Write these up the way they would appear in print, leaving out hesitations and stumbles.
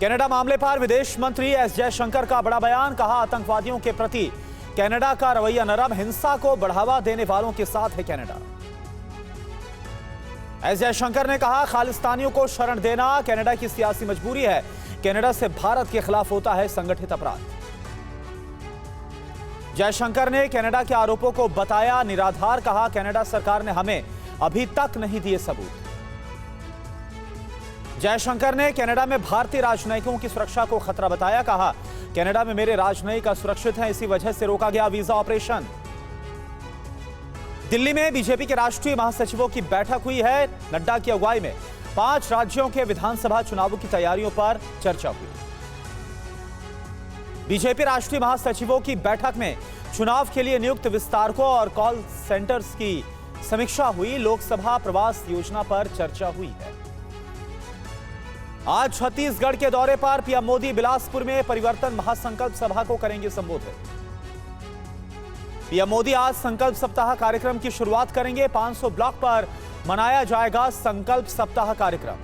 Canada मामले पर विदेश मंत्री एस जयशंकर का बड़ा बयान। कहा, आतंकवादियों के प्रति कनाडा का रवैया नरम, हिंसा को बढ़ावा देने वालों के साथ है कनाडा। एस जयशंकर ने कहा, खालिस्तानियों को शरण देना कनाडा की सियासी मजबूरी है। कनाडा से भारत के खिलाफ होता है संगठित अपराध। जयशंकर ने कनाडा के आरोपों को बताया निराधार। कहा, कनाडा सरकार ने हमें अभी तक नहीं दिए सबूत। जयशंकर ने कनाडा में भारतीय राजनयिकों की सुरक्षा को खतरा बताया। कहा, कनाडा में मेरे राजनयिक असुरक्षित हैं, इसी वजह से रोका गया वीजा ऑपरेशन। दिल्ली में बीजेपी के राष्ट्रीय महासचिवों की बैठक हुई है। नड्डा की अगुवाई में 5 राज्यों के विधानसभा चुनावों की तैयारियों पर चर्चा हुई। बीजेपी राष्ट्रीय महासचिवों की बैठक में चुनाव के लिए नियुक्त विस्तारकों और कॉल सेंटर्स की समीक्षा हुई। लोकसभा प्रवास योजना पर चर्चा हुई है। आज छत्तीसगढ़ के दौरे पर पीएम मोदी बिलासपुर में परिवर्तन महासंकल्प सभा को करेंगे संबोधित। पीएम मोदी आज संकल्प सप्ताह कार्यक्रम की शुरुआत करेंगे। 500 ब्लॉक पर मनाया जाएगा संकल्प सप्ताह कार्यक्रम।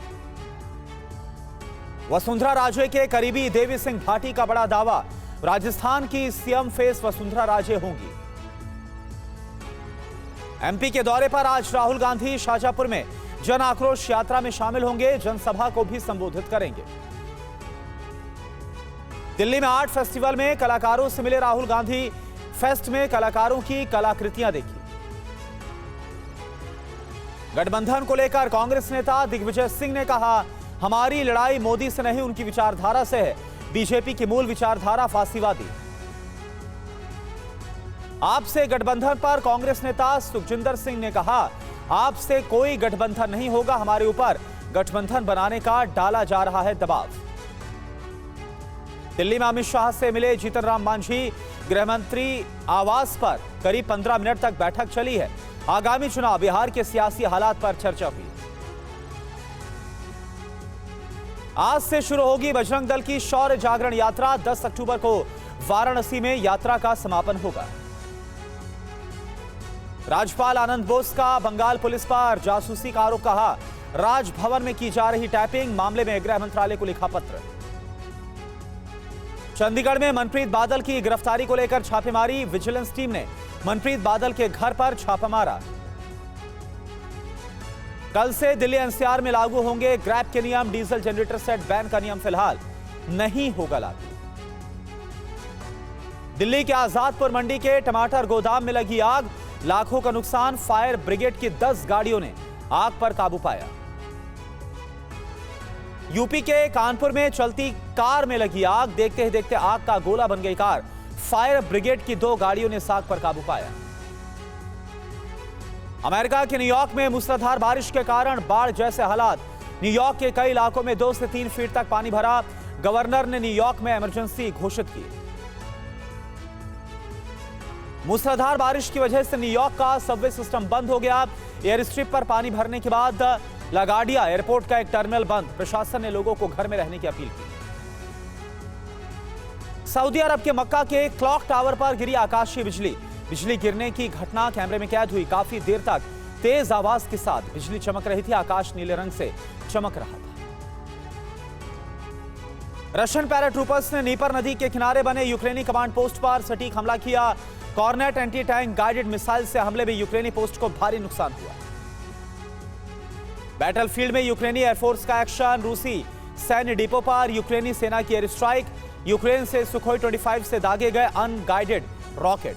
वसुंधरा राजे के करीबी देवी सिंह भाटी का बड़ा दावा, राजस्थान की सीएम फेस वसुंधरा राजे होंगी। एमपी के दौरे पर आज राहुल गांधी शाजापुर में जन आक्रोश यात्रा में शामिल होंगे। जनसभा को भी संबोधित करेंगे। दिल्ली में आर्ट फेस्टिवल में कलाकारों से मिले राहुल गांधी। फेस्ट में कलाकारों की कलाकृतियां देखी। गठबंधन को लेकर कांग्रेस नेता दिग्विजय सिंह ने कहा, हमारी लड़ाई मोदी से नहीं उनकी विचारधारा से है। बीजेपी की मूल विचारधारा फांसीवादी। आपसे गठबंधन पर कांग्रेस नेता सुखजिंदर सिंह ने कहा, आपसे कोई गठबंधन नहीं होगा, हमारे ऊपर गठबंधन बनाने का डाला जा रहा है दबाव। दिल्ली में अमित शाह से मिले जीतन राम मांझी। गृहमंत्री आवास पर करीब 15 मिनट तक बैठक चली है। आगामी चुनाव, बिहार के सियासी हालात पर चर्चा हुई। आज से शुरू होगी बजरंग दल की शौर्य जागरण यात्रा। 10 अक्टूबर को वाराणसी में यात्रा का समापन होगा। राज्यपाल आनंद बोस का बंगाल पुलिस पर जासूसी का आरोप। कहा, राजभवन में की जा रही टैपिंग, मामले में गृह मंत्रालय को लिखा पत्र। चंडीगढ़ में मनप्रीत बादल की गिरफ्तारी को लेकर छापेमारी। विजिलेंस टीम ने मनप्रीत बादल के घर पर छापा मारा। कल से दिल्ली एनसीआर में लागू होंगे ग्रैब के नियम। डीजल जनरेटर सेट बैन का नियम फिलहाल नहीं होगा लागू। दिल्ली के आजादपुर मंडी के टमाटर गोदाम में लगी आग, लाखों का नुकसान। फायर ब्रिगेड की 10 गाड़ियों ने आग पर काबू पाया। यूपी के कानपुर में चलती कार में लगी आग, देखते ही देखते आग का गोला बन गई कार। फायर ब्रिगेड की 2 गाड़ियों ने आग पर काबू पाया। अमेरिका के न्यूयॉर्क में मूसलाधार बारिश के कारण बाढ़ जैसे हालात। न्यूयॉर्क के कई इलाकों में 2 से 3 फीट तक पानी भरा। गवर्नर ने न्यूयॉर्क में इमरजेंसी घोषित की। मूसलाधार बारिश की वजह से न्यूयॉर्क का सबवे सिस्टम बंद हो गया। एयर स्ट्रिप पर पानी भरने के बाद लागार्डिया एयरपोर्ट का एक टर्मिनल बंद। प्रशासन ने लोगों को घर में रहने की अपील की। सऊदी अरब के मक्का के क्लॉक टावर पर गिरी आकाशीय बिजली। बिजली गिरने की घटना कैमरे में कैद हुई। काफी देर तक तेज आवाज के साथ बिजली चमक रही थी। आकाश नीले रंग से चमक रहा था। रशियन पैराट्रूपर्स ने नीपर नदी के किनारे बने यूक्रेनी कमांड पोस्ट पर सटीक हमला किया। Kornet anti tank guided missile से हमले में यूक्रेनी पोस्ट को भारी नुकसान हुआ। बैटलफील्ड में यूक्रेनी एयरफोर्स का एक्शन। रूसी सैन्य डिपो पर यूक्रेनी सेना की एयर स्ट्राइक। यूक्रेन से सुखोई 25 से दागे गए अनगाइडेड रॉकेट।